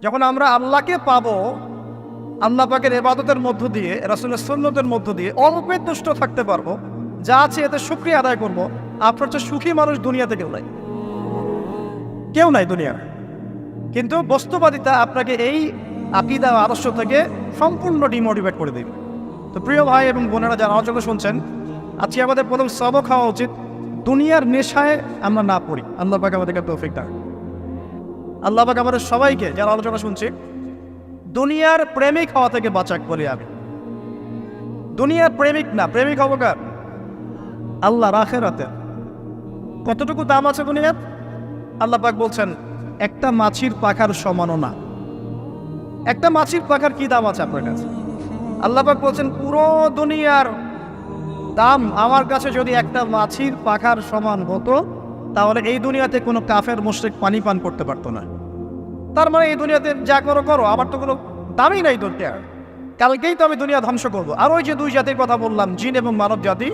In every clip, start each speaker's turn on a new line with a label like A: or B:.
A: যখন আমরা আল্লাহকে পাবো, আল্লাহ পাকের ইবাদতের মধ্য দিয়ে, রাসূলের সুন্নতের মধ্য দিয়ে অল্পে তুষ্ট থাকতে পারবো, যা আছে এতে শুকরিয়া আদায় করব, আপনার চেয়ে সুখী মানুষ দুনিয়াতে কেউ নাই দুনিয়ার। কিন্তু বস্তুবাদিতা আপনাকে এই আকীদা আদর্শ থেকে সম্পূর্ণ ডিমোটিভেট করে দেবে। তো প্রিয় ভাই এবং বোনেরা যারা আলোচনা শুনছেন, আজকে আমাদের প্রথম সবক হওয়া উচিত দুনিয়ার নেশায় আমরা না পড়ি। আল্লাহ পাক আমাদেরকে তৌফিক দান। আল্লাহ পাক আমাদের সবাইকে যারা আলোচনা শুনছি দুনিয়ার প্রেমিক হওয়া থেকে বাঁচাক বলি আমি। দুনিয়ার প্রেমিক না, প্রেমিক হবো কার? আল্লাহর আখিরাতের। কতটুকু দাম আছে দুনিয়ার? আল্লাহ পাক বলছেন একটা মাছির পাখার সমানও না। একটা মাছির পাখার কি দাম আছে আপনার কাছে? আল্লাহ পাক বলছেন পুরো দুনিয়ার দাম আমার কাছে যদি একটা মাছির পাখার সমান হতো, তাহলে এই দুনিয়াতে কোনো কাফের মুশরিক পানি পান করতে পারতো না। তার মানে এই দুনিয়াতে যা করো করো, আমার তো কোনো দামই নাই দুনিয়ার। কালকেই তো আমি দুনিয়া ধ্বংস করবো। আর ওই যে দুই জাতির কথা বললাম, জিন এবং মানব জাতি,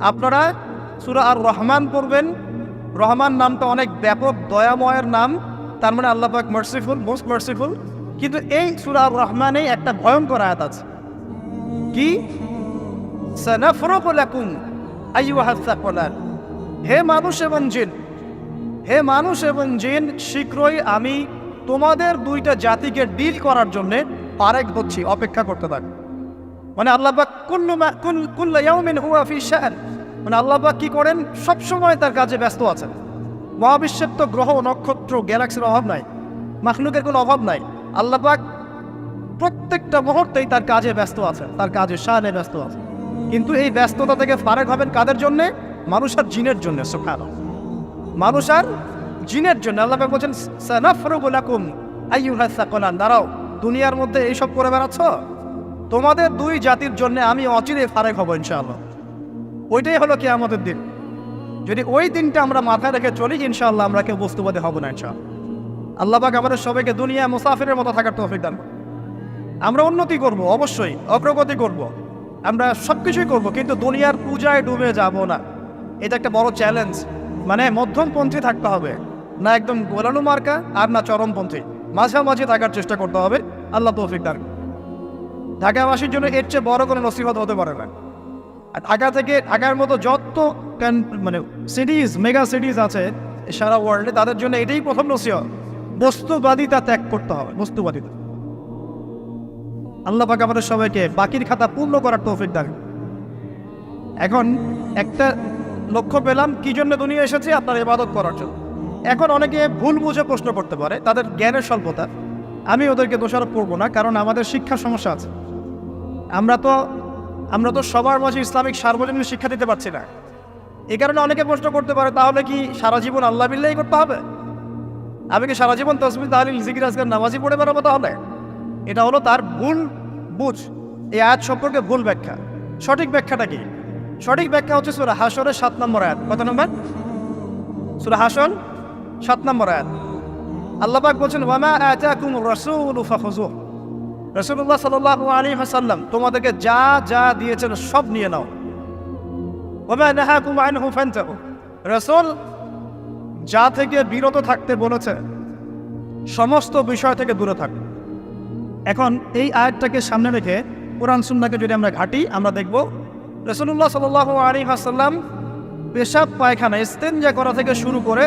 A: আপনারা সূরা আর রহমান পড়বেন। রহমান নামটা অনেক ব্যাপক দয়াময়ের নাম, তার মানে আল্লাহ পাক মার্সিফুল, মোস্ট মার্সিফুল। কিন্তু এই সূরা আর রহমানেই একটা ভয়ঙ্কর আয়াত আছে, কি? সানাফরুগু লাকুম আইয়ুহাস সাকলান। হে মানুষ এবং জিন, হে মানুষ এবং জিন, শীঘ্রই আমি তোমাদের দুইটা জাতিকে ডিল করার জন্যে পারেক হচ্ছি, অপেক্ষা করতে থাক। মানে আল্লাহ পাক কুল্লু ইয়াউমিন হুয়া ফি শাআন, মানে আল্লাহ পাক কি করেন? সবসময় তার কাজে ব্যস্ত আছেন। মহাবিশ্বের তো গ্রহ নক্ষত্র গ্যালাক্সির অভাব নাই, মাখলুকের কোনো অভাব নাই। আল্লাহ পাক প্রত্যেকটা মুহূর্তেই তার কাজে ব্যস্ত আছেন, তার কাজে শানে ব্যস্ত আছেন। কিন্তু এই ব্যস্ততা থেকে ফারেক হবেন কাদের জন্যে? মানুষ আর জিনের জন্য। সুবহানাল্লাহ, মানুষ আর জিনের জন্য। আল্লাহ পাক বলছেন সানাফরুগু লাকুম আইয়ুহাস সাকলান। দাঁড়াও, দুনিয়ার মধ্যে এইসব করে বেড়াচ্ছ, তোমাদের দুই জাতির জন্য আমি অচিরে ফারেক হব ইনশাআল্লাহ। ওইটাই হলো কিয়ামতের দিন। যদি ওই দিনটা আমরা মাথায় রেখে চলি, ইনশাআল্লাহ আমরা কেউ বস্তুবাদী হব না ইনশাআল্লাহ। আল্লাহ পাক আমাদের সবাইকে দুনিয়া মুসাফিরের মতো থাকার তৌফিক দান। আমরা উন্নতি করব, অবশ্যই অগ্রগতি করব, আমরা সব কিছুই করবো, কিন্তু দুনিয়ার পূজায় ডুবে যাব না। এটা একটা বড় চ্যালেঞ্জ। মানে মধ্যমপন্থী থাকতে হবে, না একদম গোলানো মার্কা আর না চরমপন্থী, মাঝামাঝি থাকার চেষ্টা করতে হবে। আল্লাহ তৌফিক দান। ঢাকাবাসীর জন্য এর চেয়ে বড় কোনো নসিহত হতে পারে না। আর ঢাকার মতো যত মানে সিটিজ, মেগা সিটিজ আছে সারা ওয়ার্ল্ডে, তাদের জন্য এটাই প্রথম নসিহত, বস্তুবাদিতা ত্যাগ করতে হবে, বস্তুবাদিতা। আল্লাহ পাক আমাদের সবাইকে বাকির খাতা পূর্ণ করার তৌফিক দান। এখন একটা লক্ষ্য পেলাম, কি জন্য দুনিয়া এসেছে? আপনার ইবাদত করার জন্য। এখন অনেকে ভুল বুঝে প্রশ্ন করতে পারে, তাদের জ্ঞানের স্বল্পতা। আমি ওদেরকে দোষারোপ করবো না, কারণ আমাদের শিক্ষা সমস্যা আছে। আমরা তো সবার মাঝে ইসলামিক সার্বজনীন শিক্ষা দিতে পারছি না। এই কারণে অনেকে প্রশ্ন করতে পারে, তাহলে কি সারা জীবন আল্লাহ বিল্লাহি করতে হবে? আমি কি সারা জীবন তাসবিহ তাহলিল জিকির আজকার নামাজি পড়ে বেড়াবো? তাহলে এটা হলো তার ভুল বুঝ। এই আয়াত সম্পর্কে ভুল ব্যাখ্যা। সঠিক ব্যাখ্যাটা কি? সঠিক ব্যাখ্যা হচ্ছে সূরা হাশরের 7 নম্বর আয়াত। কত নম্বর? সূরা হাশর 7 নম্বর আয়াত। আল্লাহ পাক বলছেন ওয়ামা আতাকুমুর রাসূলু ফাখুযুহ। রাসূলুল্লাহ সাল্লাল্লাহু আলাইহি ওয়াসাল্লাম তোমাদেরকে যা যা দিয়েছেন সব নিয়ে নাও। ওয়ামা নাহাকুম আনহু ফান্তাহু। রাসূল যা থেকে বিরত থাকতে বলেছে সমস্ত বিষয় থেকে দূরে থাক। এখন এই আয়াতটাকে সামনে রেখে কোরআন সুন্নাহকে যদি আমরা ঘাঁটি, আমরা দেখব রাসূলুল্লাহ সাল্লাল্লাহু আলাইহি ওয়াসাল্লাম পেশাব পায়খানা ইস্তেনজা করা থেকে শুরু করে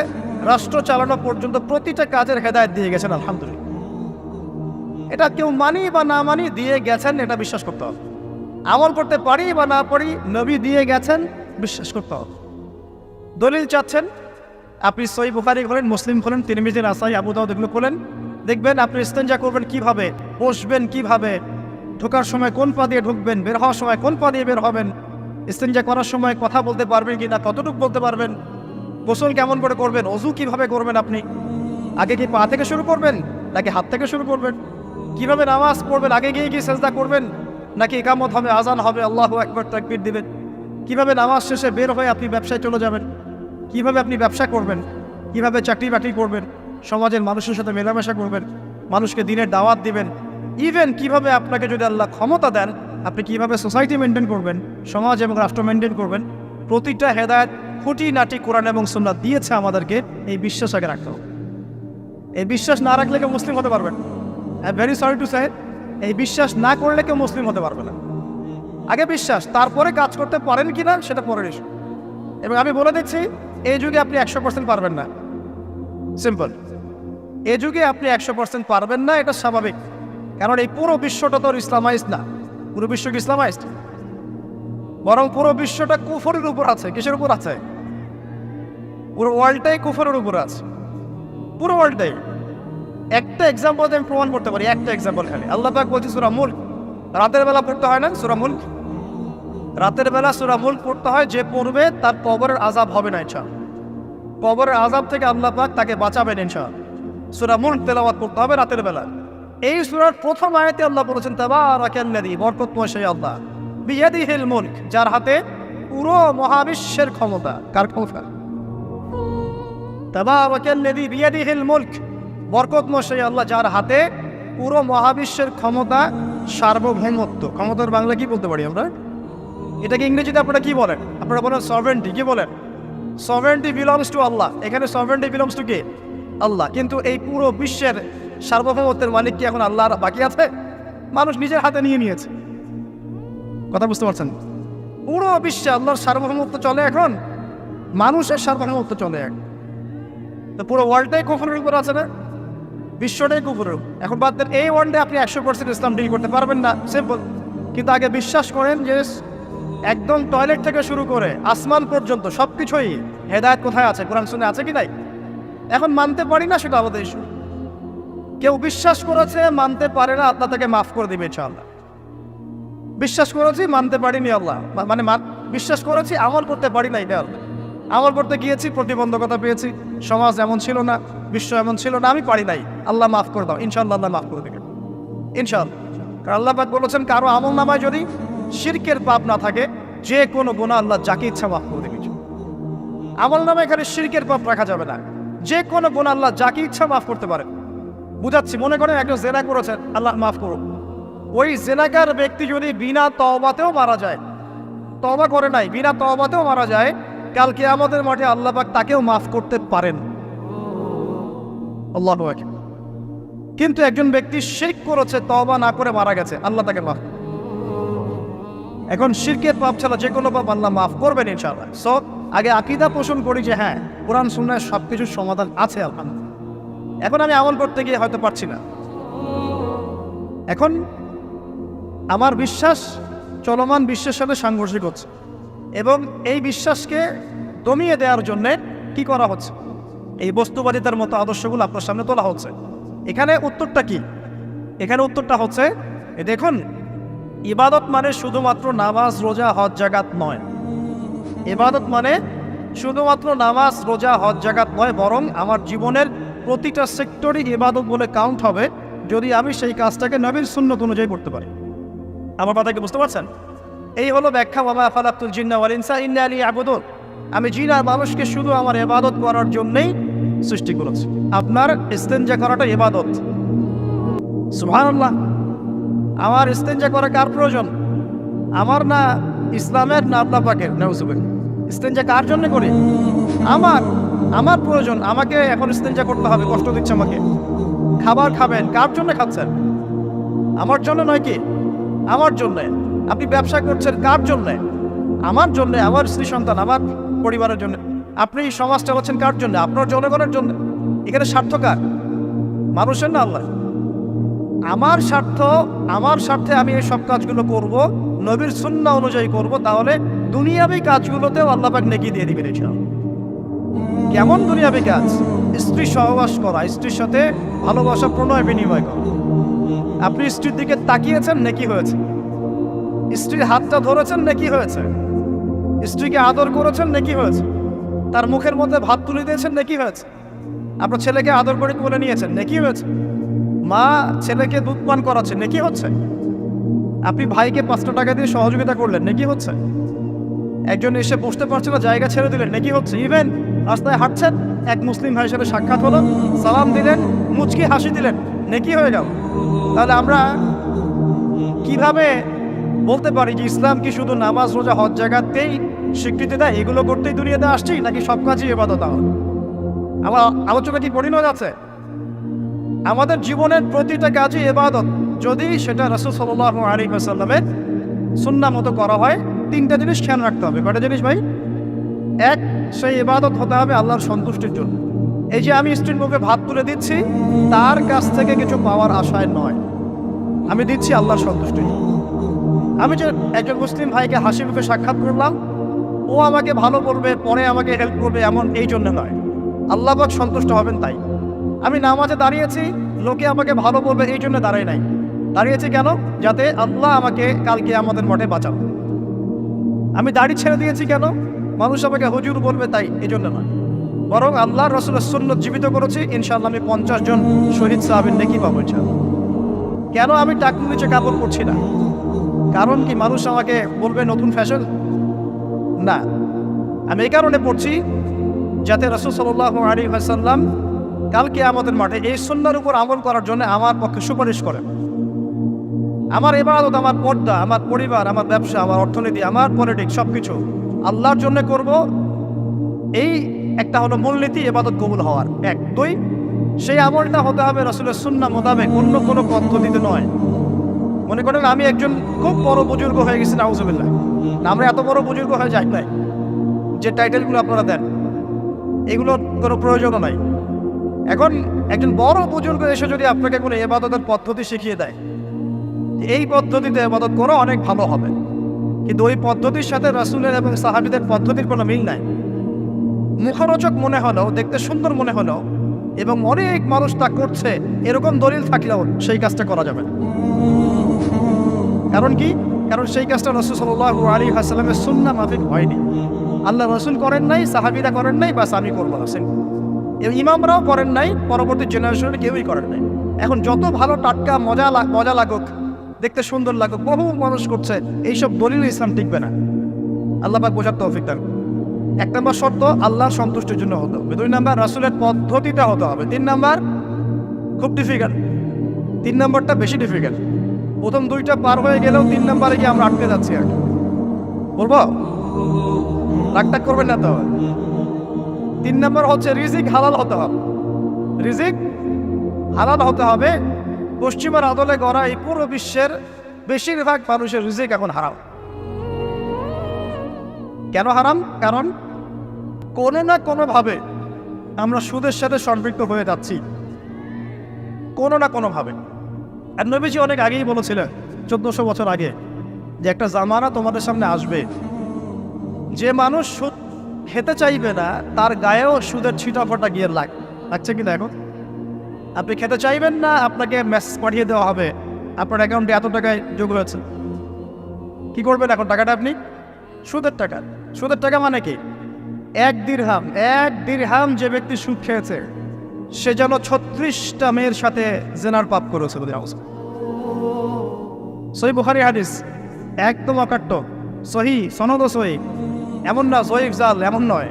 A: রাষ্ট্র চালানো পর্যন্ত প্রতিটা কাজের হেদায়েত দিয়ে গেছেন। আলহামদুলিল্লাহ, এটা কেউ মানি বা না মানি দিয়ে গেছেন, এটা বিশ্বাস করতে হবে। আমল করতে পারি বা না পারি, নবী দিয়ে গেছেন, বিশ্বাস করতে হবে। দলিল চাচ্ছেন, আপনি সহিহ বুখারী খোলেন, মুসলিম খোলেন, তিরমিজি, নাসাই, আবু দাউদ এগুলো খোলেন, দেখবেন আপনি ইস্তেনজা করবেন কিভাবে, বসবেন কিভাবে, ঢোকার সময় কোন পা দিয়ে ঢুকবেন, বের হওয়ার সময় কোন পা দিয়ে বের হবেন, ইস্তেনজা করার সময় কথা বলতে পারবেন কি না, কতটুকু বলতে পারবেন, গোসল কেমন করে করবেন, ওযু কিভাবে করবেন, আপনি আগে কি পা থেকে শুরু করবেন নাকি হাত থেকে শুরু করবেন, কিভাবে নামাজ পড়বেন, আগে গিয়ে কি সেজদা করবেন নাকি ইকামত হবে, আজান হবে, আল্লাহু আকবার তাকবীর দিবেন, কিভাবে নামাজ শেষে বের হয়ে আপনি ব্যবসায় চলে যাবেন, কিভাবে আপনি ব্যবসা করবেন, কিভাবে চাকরি বাকরি করবেন, সমাজের মানুষের সাথে মেলামেশা করবেন, মানুষকে দিনের দাওয়াত দিবেন, ইভেন কিভাবে আপনাকে যদি আল্লাহ ক্ষমতা দেন আপনি কিভাবে সোসাইটি মেনটেন করবেন, সমাজ এবং রাষ্ট্র মেনটেন করবেন, প্রতিটা হেদায়েত খুঁটিনাটি কোরআন এবং সুন্নাহ দিয়েছে আমাদেরকে। এই বিশ্বাস আগে রাখতে হবে। এই বিশ্বাস না রাখলে কেউ মুসলিম হতে পারবে না। I very sorry to say, এই বিশ্বাস না করলে কেউ মুসলিম হতে পারবে না। আগে বিশ্বাস, তারপরে কাজ করতে পারেন কি না সেটা পরের ইস্যু। এবং আমি বলে দিচ্ছি, এই যুগে আপনি 100% পারবেন না, সিম্পল। এই যুগে আপনি 100% পারবেন না, এটা স্বাভাবিক। কারণ এই পুরো বিশ্বটা তো ইসলামাইজড না। পুরো বিশ্ব কি ইসলামাইজড? বরং পুরো বিশ্বটা কুফরের উপর আছে। কিসের উপর আছে? পুরো ওয়ার্ল্ডটাই কুফরের উপর আছে, পুরো ওয়ার্ল্ডটাই। একটা এক্সাম্পল আমি প্রমাণ করতে পারি, একটা এক্সাম্পল খালি। আল্লাহ পাক বলছে সূরা মুলক, রাতের বেলা পড়তে হয় না সূরা মুলক? রাতের বেলা সূরা মুলক পড়তে হয়, যে পড়বে তার কবরের আযাব হবে না ইনশাআল্লাহ। কবরের আযাব থেকে আল্লাহ পাক তাকে বাঁচাবেন ইনশাআল্লাহ। সূরা মুলক তেলাওয়াত করতে হবে রাতের বেলা। এই সূরার প্রথম আয়াতে আল্লাহ বলেছেন তাবারাকাল্লাযী, বরকতময় সেই আল্লাহ, বিয়াদিহিল মুলক, যার হাতে পুরো মহাবিশ্বের ক্ষমতা। কার ক্ষমতা? তাবারাকাল্লাযী বিয়াদিহিল মুলক, বরকতময় সেই আল্লাহ, যার হাতে পুরো মহাবিশ্বের ক্ষমতা, সার্বভৌমত্ব। ক্ষমতার বাংলা কি বলতে পারি আমরা? এটাকে ইংরেজিতে আপনারা কি বলেন? আপনারা বলেন সভারেন্টি। কি বলেন? সভারেন্টি বিলংস টু আল্লাহ। এখানে সভারেন্টি বিলংস টু কে? আল্লাহ। কিন্তু এই পুরো বিশ্বের সার্বভৌমত্বের মালিক কি এখন আল্লাহ বাকি আছে? মানুষ নিজের হাতে নিয়ে নিয়েছে। কথা বুঝতে পারছেন? পুরো বিশ্বে আল্লাহর সার্বভৌমত্ব চলে এখন, মানুষের সার্বভৌমত্ব চলে এখন। তো পুরো ওয়ার্ল্ডটাই কুফরের উপর আছে না? বিশ্বটাই কুফরের। এখন বাদ দেন, এই ওয়ার্ল্ডে আপনি 100% ইসলাম ডিল করতে পারবেন না, সিম্পল। কিন্তু আগে বিশ্বাস করেন যে একদম টয়লেট থেকে শুরু করে আসমান পর্যন্ত সব কিছুই হেদায়েত কোথায় আছে, কোরআন শুনে আছে কি নাই? এখন মানতে পারি না, সেটা আমাদের ইস্যু। কেউ বিশ্বাস করেছে, মানতে পারে না, আল্লাহ তাকে মাফ করে দিবে ইনশাআল্লাহ। বিশ্বাস করেছি, মানতে পারিনি, আল্লাহ মানে বিশ্বাস করেছি, আমল করতে পারি না, এটা আল্লাহ। আমল করতে গিয়েছি, প্রতিবন্ধকতা পেয়েছি, সমাজ এমন ছিল না, বিশ্ব এমন ছিল না, আমি পারি নাই, আল্লাহ মাফ করে দাও, ইনশাআল্লাহ আল্লাহ মাফ করে দেবে ইনশাআল্লাহ। কারণ আল্লাহ পাক বলেছেন, কারো আমল নামায় যদি শিরকের পাপ না থাকে, যে কোনো গুনাহ আল্লাহ যাকে ইচ্ছা মাফ করে দেবে। আমল নামায় এখানে শিরকের পাপ রাখা যাবে না, যে কোনো গুনাহ আল্লাহ যাকে ইচ্ছা মাফ করতে পারে। বুঝাচ্ছি, মনে করেন একজন জেনা করেছেন, আল্লাহ মাফ করুন। ওই জেনাকার ব্যক্তি যদি বিনা তওবাতেও মারা যায়, তওবা করে নাই, বিনা তওবাতেও মারা যায়, কাল কিয়ামতের মাঠে আল্লাহ পাক তাকেও মাফ করতে পারেন। আল্লাহু আকবার। কিন্তু একজন ব্যক্তি শিরক করেছে, তওবা না করে মারা গেছে, আল্লাহ তাকে মাফ। এখন শিরকের পাপ ছাড়া যে কোনো পাপ আল্লাহ মাফ করবেন ইনশাআল্লাহ। সো আগে আকীদা পোষণ করি যে হ্যাঁ, কোরআন সুন্নাহয় সবকিছুর সমাধান আছে আলহামদুলিল্লাহ। এখন আমি আমল করতে গিয়ে হয়তো পারছি না। এখন আমার বিশ্বাস চলমান বিশ্বের সাথে সাংঘর্ষিক হচ্ছে, এবং এই বিশ্বাসকে দমিয়ে দেওয়ার জন্যে কি করা হচ্ছে? এই বস্তুবাদিতার মতো আদর্শগুলো আপনার সামনে তোলা হচ্ছে। এখানে উত্তরটা কি? এখানে উত্তরটা হচ্ছে, দেখুন, ইবাদত মানে শুধুমাত্র নামাজ, রোজা, হজ, জাকাত নয়। ইবাদত মানে শুধুমাত্র নামাজ, রোজা, হজ, জাকাত নয়, বরং আমার জীবনের প্রতিটা সেক্টরই ইবাদত বলে কাউন্ট হবে যদি আমি সেই কাজটাকে নবীর সুন্নত অনুযায়ী করতে পারি। আমার কথা কি বুঝতে পারছেন? এই হলো ব্যাখ্যা, ওয়া মা খালাকতুল জিন্না ওয়াল ইনসা ইল্লা লিয়াবুদুন। আমি জিন আর মানুষকে শুধু আমার ইবাদত করার জন্যই সৃষ্টি করেছি। আপনার ইস্তেনজা করাটা ইবাদত। সুবহানাল্লাহ। আমার ইস্তেনজা করা কার প্রয়োজন? আমার না, ইসলামের না আল্লাহ পাকের? নাউজুবিল্লাহ। ইস্তেনজা কার জন্য করি? আমার প্রয়োজন। আমাকে এখন ইস্তেনজা করতে হবে, কষ্ট দিচ্ছে আমাকে। খাবার খাবেন, কার জন্য খাচ্ছেন? আমার জন্য নয় কি? আমার জন্যে। আপনি ব্যবসা করছেন, কার জন্যে? আমার জন্যে, আমার স্ত্রী সন্তান, আমার পরিবারের জন্য। আপনি সমাজ চালাচ্ছেন কার জন্য? আপনার জনগণের জন্য। এখানে স্বার্থ কার? মানুষের না আল্লাহ? আমার স্বার্থ, আমার স্বার্থে আমি এই সব কাজগুলো করব, নবীর সুন্নাহ অনুযায়ী করব, তাহলে দুনিয়াবী কাজগুলোতেও আল্লাহ পাক নেকি দিয়ে দিবেন ইনশাআল্লাহ। কেমন দুনিয়াবী কাজ? স্ত্রী সহবাস করা, স্ত্রীর সাথে ভালোবাসা, প্রণয় বিনিময় করা। আপনি স্ত্রীর দিকে তাকিয়েছেন, নেকি হয়েছে। স্ত্রীর হাতটা ধরেছেন, নেকি হয়েছে। স্ত্রীকে আদর করেছেন, নেকি হয়েছে। তার মুখের মধ্যে ভাত তুলে দিয়েছেন, নেকি হয়েছে। আপনার ছেলেকে আদর করে তুলে নিয়েছেন, নেকি হয়েছে। মা ছেলেকে দুধ পান করাচ্ছে, নেকি হচ্ছে। আপনি ভাইকে 500 টাকা দিয়ে সহযোগিতা করলেন, নেকি হচ্ছে। একজন এসে বসতে পারছে না, জায়গা ছেড়ে দিলেন, নেকি হচ্ছে। ইভেন রাস্তায় হাঁটছেন, এক মুসলিম ভাইয়ের সাথে সাক্ষাৎ হলো, সালাম দিলেন, মুচকি হাসি দিলেন, নেকি হয়ে গেল। তাহলে আমরা কিভাবে বলতে পারি যে ইসলাম কি শুধু নামাজ, রোজা, হজ, জাকাতকেই স্বীকৃতি দেয়, এগুলো করতেই দুনিয়াতে আসছি, নাকি সব কাজই ইবাদত? আমার আলোচনা কি কঠিন হয়ে যাচ্ছে? আমাদের জীবনের প্রতিটা কাজই ইবাদত, যদি সেটা রাসূল সাল্লাল্লাহু আলাইহি ওয়াসাল্লামের সুন্নাহ মতো করা হয়। তিনটা জিনিস খেয়াল রাখতে হবে। কয়টা জিনিস ভাই? এক, সেই ইবাদত হতে হবে আল্লাহর সন্তুষ্টির জন্য। এই যে আমি স্ত্রীর মুখে ভাত তুলে দিচ্ছি, তার কাছ থেকে কিছু পাওয়ার আশায় নয়, আমি দিচ্ছি আল্লাহর সন্তুষ্টির জন্য। আমি যে একজন মুসলিম ভাইকে হাসি মুখে সাক্ষাৎ করলাম, ও আমাকে ভালো বলবে, পরে আমাকে হেল্প করবে, এমন এই জন্য নয়, আল্লাহ পাক সন্তুষ্ট হবেন তাই। আমি নামাজে দাঁড়িয়েছি, লোকে আমাকে ভালো বলবে এই জন্য দাঁড়াই নাই, দাঁড়িয়েছি কেন? যাতে আল্লাহ আমাকে কালকে আমাদের মাঠে বাঁচাবে। আমি দাড়ি ছেড়ে দিয়েছি কেন? মানুষ আমাকে হুজুর বলবে তাই, এই জন্য নয়, বরং আল্লাহ রাসূলের সুন্নাত জীবিত করেছি, ইনশাআল্লাহ আমি 50 জন শহীদ সাহাবীর নেকি পাবো ইনশাআল্লাহ। কেন আমি টাকনুর নিচে কাপড় পরছি না? কারণ কি মানুষ আমাকে বলবে নতুন ফ্যাশন? না, আমি এই কারণে পড়ছি যাতে রাসূল সাল্লাল্লাহু আলাইহি ওয়াসাল্লাম কালকে আমাদের মাঠে এই সুন্নাহর উপর আমল করার জন্য আমার পক্ষে সুপারিশ করেন। আমার ইবাদত, আমার পর্দা, আমার পরিবার, আমার ব্যবসা, আমার অর্থনীতি, আমার পলিটিক্স সবকিছু আল্লাহর জন্য করব, এই একটা হলো মূলনীতি ইবাদত কবুল হওয়ার। এক। দুই, সেই আমলটা হতে হবে রাসূলের সুন্নাহ মোতাবেক, অন্য কোনো পদ্ধতিতে নয়। মনে করেন আমি একজন খুব বড় বুজুর্গ হয়ে গেছি, নাউজুবিল্লাহ, আমরা এত বড় বুজুর্গ হয়ে যাই নাই, যে টাইটেলগুলো আপনারা দেন এগুলোর কোনো প্রয়োজনও নাই। এখন একজন বড় বুজুর্গ এসে যদি আপনাকে কোনো ইবাদতের পদ্ধতি শিখিয়ে দেয়, এই পদ্ধতিতে ইবাদত করো, অনেক ভালো হবে, কিন্তু ওই পদ্ধতির সাথে রাসূলের এবং সাহাবীদের পদ্ধতির কোনো মিল নাই। মুখরোচক মনে হলেও, দেখতে সুন্দর মনে হলেও, এবং অনেক মানুষ তা করছে এরকম দলিল থাকলেও সেই কাজটা করা যাবে না। কারণ কি? কারণ সেই কাজটা রাসূল সাল্লাল্লাহু আলাইহি ওয়াসাল্লামের সুন্নাহ মাফিক হয়নি। আল্লাহ রাসূল করেন নাই, সাহাবীরা করেন নাই, বাস আমি করবো না। ইমামরাও করেন নাই, পরবর্তী জেনারেশনে কেউই করেন নাই। এখন যত ভালো টাটকা মজা লাগুক, দেখতে সুন্দর লাগুক, বহু মানুষ করছে, এইসব দলিল ইসলাম টিকবে না। আল্লাহ পাক বোঝার তৌফিক দান। এক নম্বর শর্ত আল্লাহর সন্তুষ্টির জন্য হতে হবে। দুই নম্বর রাসূলের পদ্ধতিটা হতে হবে। তিন নম্বর খুব ডিফিকাল্ট, তিন নম্বরটা বেশি ডিফিকাল্ট। প্রথম দুইটা পার হয়ে গেলেও তিন নম্বরে গিয়ে আমরা আটকে যাচ্ছি। আর বলবো, রাগটাগ করবেন না তো। তিন নম্বর হচ্ছে রিজিক হালাল হতে হবে। রিজিক হালাল হতে হবে। পশ্চিমের আদলে গড়া এই পুরো বিশ্বের বেশিরভাগ মানুষের রিজিক এখন হারাম। কেন হারাম? কারণ কোনো না কোনোভাবে আমরা সুদের সাথে সম্পৃক্ত হয়ে যাচ্ছি, কোনো না কোনোভাবে। আর নবীজি অনেক আগেই বলেছিলেন, 1400 বছর আগে, যে একটা জামানা তোমাদের সামনে আসবে, যে মানুষ সুদ খেতে চাইবে না, তার গায়েও সুদের ছিটাফোঁটা গিয়ে লাগছে কিনা। এখন আপনি খেতে চাইবেন না, আপনাকে মেসেজ পাঠিয়ে দেওয়া হবে আপনার অ্যাকাউন্টে এত টাকায় যোগ হয়েছে। কি করবেন এখন? টাকাটা আপনি সুদের টাকা। সুদের টাকা মানে কি? এক দিরহাম যে ব্যক্তি সুদ খেয়েছে, সে যেন 36টা মেয়ের সাথে জেনার পাপ করেছে। সহিহ বুখারী হাদিস, একদম অকাট্য, সহিহ, সনদ সহিহ, এমন না জয়ীফ জাল, এমন নয়।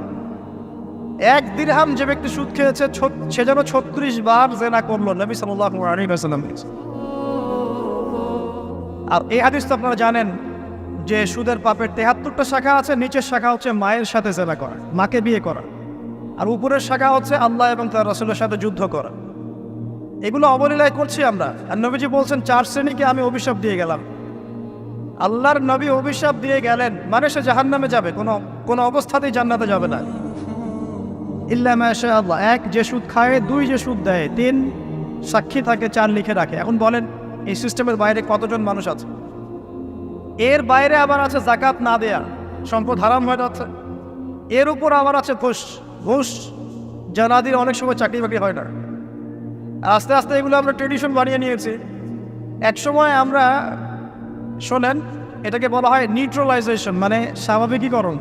A: এক দিরহাম যে ব্যক্তি সুদ খেয়েছে, সে যেন 36 বার জেনা করলো, নবী সাল্লাল্লাহু আলাইহি ওয়াসাল্লাম। আর এই হাদিস তো আপনারা জানেন যে সুদের পাপের 73টা শাখা আছে। নিচের শাখা হচ্ছে মায়ের সাথে জেনা করা, মাকে বিয়ে করা, আর উপরের শাখা হচ্ছে আল্লাহ এবং তার রাসূলের সাথে যুদ্ধ করা। এগুলো অবলীলায় করছি আমরা। আর নবীজি বলছেন 4 শ্রেণীকে আমি অভিশাপ দিয়ে গেলাম। আল্লাহর নবী অভিশাপ দিয়ে গেলেন মানে সে জাহান্নামে যাবে, কোনো অবস্থাতেই জান্নাতে যাবে না। ইল্লা মাশা আল্লাহ। 1, যে সুদ খায়। 2, যে সুদ দেয়। 3, সাক্ষী থাকে। 4, লিখে রাখে। এখন বলেন এই সিস্টেমের বাইরে কতজন মানুষ আছে? এর বাইরে আবার আছে যাকাত না দেয়া, সম্পদ হারাম হয়ে যাচ্ছে। এর উপর আবার আছে ঘুষ, জানাদির অনেক সময় চাকরি বাকরি হয় না। আস্তে আস্তে এগুলো আমরা ট্রেডিশন বানিয়ে নিয়েছি। এক সময় আমরা, শোনেন, এটাকে বলা হয় নিউট্রালাইজেশন, মানে স্বাভাবিকীকরণ।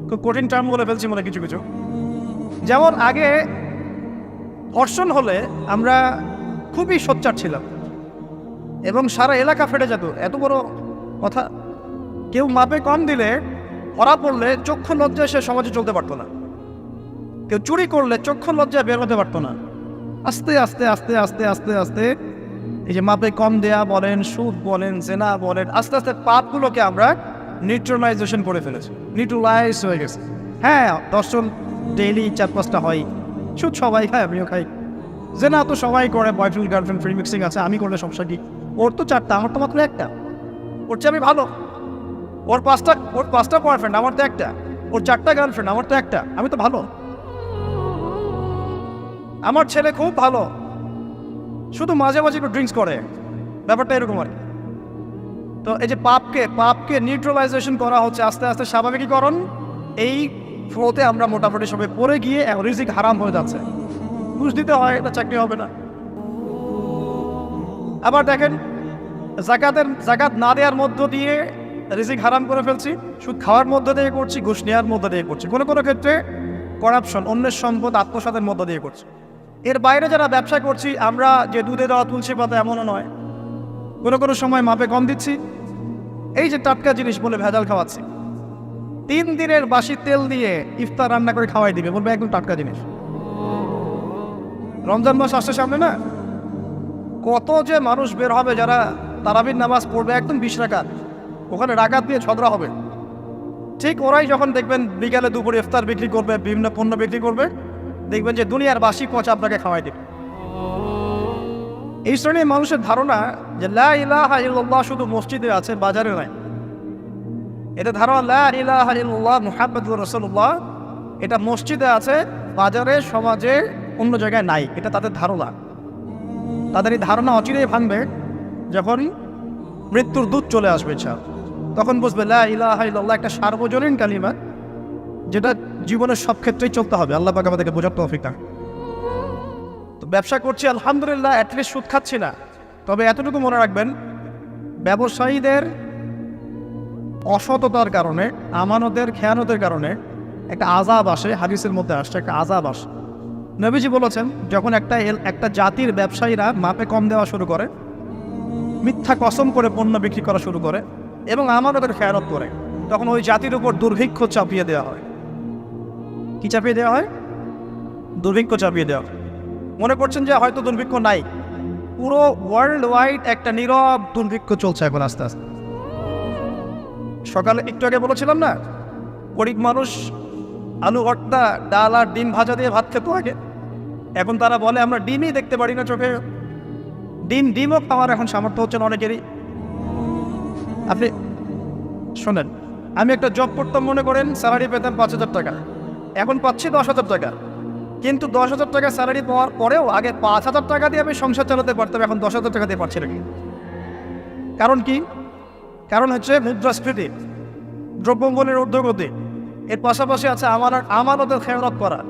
A: খুব কঠিন টার্ম বলে ফেলছি মনে কিছু কিছু। যেমন আগে ধর্ষণ হলে আমরা খুবই সোচ্চার ছিলাম এবং সারা এলাকা ফেটে যেত, এত বড় কথা। কেউ মাপে কম দিলে, ধরা পড়লে চক্ষু লজ্জায় সে সমাজে চলতে পারতো না। কেউ চুরি করলে চক্ষু লজ্জায় বের হতে পারতো না। আস্তে আস্তে আস্তে আস্তে আস্তে আস্তে এই যে মাপে কম দেয়া বলেন, সুদ বলেন, জেনা বলেন, আস্তে আস্তে পাপগুলোকে আমরা নিউট্রালাইজেশন করে ফেলেছি, নিউট্রালাইজ হয়ে গেছে। হ্যাঁ, দর্শন ডেইলি 4-5টা হয়, সুদ সবাই খায়, আমিও খাই, যে না তো সবাই করে, বয়ফ্রেন্ড গার্লফ্রেন্ড ফ্রি মিক্সিং আছে, আমি করলে সমস্যা কি? ওর তো 4টা, আমার তো মাত্র 1টা। ওর চেয়ে আমি ভালো। ওর 5টা বয়ফ্রেন্ড, আমার তো 1টা। ওর 4টা গার্লফ্রেন্ড, আমার তো 1টা। আমি তো ভালো। আমার ছেলে খুব ভালো, শুধু মাঝে মাঝে একটু ড্রিঙ্কস করে, ব্যাপারটা এরকম আর কি। তো এই যে পাপকে নিউট্রালাইজেশন করা হচ্ছে আস্তে আস্তে, স্বাভাবিকীকরণ। এই ফ্লোতে আমরা মোটামুটি সবাই পড়ে গিয়ে রিজিক হারাম হয়ে যাচ্ছে। ঘুষ দিতে হয়, এটা চাকরি হবে না। আবার দেখেন, জাকাত না দেওয়ার মধ্য দিয়ে রিজিক হারাম করে ফেলছি, সুদ খাওয়ার মধ্য দিয়ে করছি, ঘুষ নেওয়ার মধ্য দিয়ে করছি, কোনো কোনো ক্ষেত্রে করাপশন, অন্যের সম্পদ আত্মসাতের মধ্য দিয়ে করছি। এর বাইরে যারা ব্যবসা করছি, আমরা যে দুধে দেওয়া তুলসী পাতা এমনও নয়, কোনো কোনো সময় মাপে কম দিচ্ছি। এই যে টাটকা জিনিস বলে ভেজাল খাওয়াচ্ছি, 3 দিনের বাসি তেল দিয়ে ইফতার রান্না করে খাওয়াই দিবে, বলবে একদম টাটকা জিনিস। রমজান মাস আসছে সামনে না, কত যে মানুষ বের হবে যারা তারাবির নামাজ পড়বে একদম 20 রাকাত, ওখানে রাকাত দিয়ে ঝগড়া হবে। ঠিক ওরাই যখন দেখবেন বিকালে দুপুরে ইফতার বিক্রি করবে, বিভিন্ন পণ্য বিক্রি করবে, দেখবেন যে দুনিয়ার বাসি পচা আপনাকে খাওয়াই দেবে। এই শ্রেণীর মানুষের ধারণা যে লা ইলাহা ইল্লাল্লাহ শুধু মসজিদে আছে, বাজারে নাই। এটা ধারণা লা ইলাহা ইল্লাল্লাহ মুহাম্মাদুর রাসূলুল্লাহ, এটা মসজিদে আছে, বাজারে সমাজে অন্য জায়গায় নাই। এটা তাদের ধারণা। তাদের এই ধারণা অচিরেই ভাঙবে যখন মৃত্যুর দূত চলে আসবে। তখন বুঝবে লা ইলাহা ইল্লাল্লাহ একটা সার্বজনীন কালিমা, যেটা জীবনের সব ক্ষেত্রেই চলতে হবে। আল্লাহ পাক আমাদেরকে বোঝার তৌফিক দান। তো ব্যবসা করছি আলহামদুলিল্লাহ, অ্যাটলিস্ট সুদ খাচ্ছি না। তবে এতটুকু মনে রাখবেন, ব্যবসায়ীদের অসততার কারণে, আমানতের খেয়ানতের কারণে একটা আযাব আসে। হাদিসের মধ্যে আসছে একটা আযাব আসে। নবীজি বলেছেন, যখন একটা জাতির ব্যবসায়ীরা মাপে কম দেওয়া শুরু করে, মিথ্যা কসম করে পণ্য বিক্রি করা শুরু করে এবং আমানতের খেয়ানত করে, তখন ওই জাতির উপর দুর্ভিক্ষ চাপিয়ে দেওয়া হয়। কি চাপিয়ে দেওয়া হয়? দুর্ভিক্ষ চাপিয়ে দেওয়া হয়। মনে করছেন যে হয়তো দুর্ভিক্ষ নাই, পুরো ওয়ার্ল্ড ওয়াইড একটা নীরব দুর্ভিক্ষ চলছে এখন আস্তে আস্তে। সকালে একটু আগে বলেছিলাম না, গরিব মানুষ আলু ভর্তা, ডাল আর ডিম ভাজা দিয়ে ভাত খেত আগে, এখন তারা বলে আমরা ডিমই দেখতে পারি না চোখে। ডিমও খাওয়ার এখন সামর্থ্য হচ্ছে না অনেকেরই। আপনি শোনেন, আমি একটা জব করতাম, মনে করেন স্যালারি পেতাম 5,000 টাকা, এখন পাচ্ছি 10,000 টাকা। কিন্তু 10,000 টাকা স্যালারি পাওয়ার পরেও আগে 5,000 টাকা দিয়ে আমি সংসার চালাতে পারতাম, এখন 10,000 টাকা দিয়ে পারছি নাকি? কারণ কি? কারণ হচ্ছে মুদ্রাস্ফীতি, দ্রব্যমূল্যের ঊর্ধ্বগতি, এর পাশাপাশি আছে আমানতের খেয়ানত করা।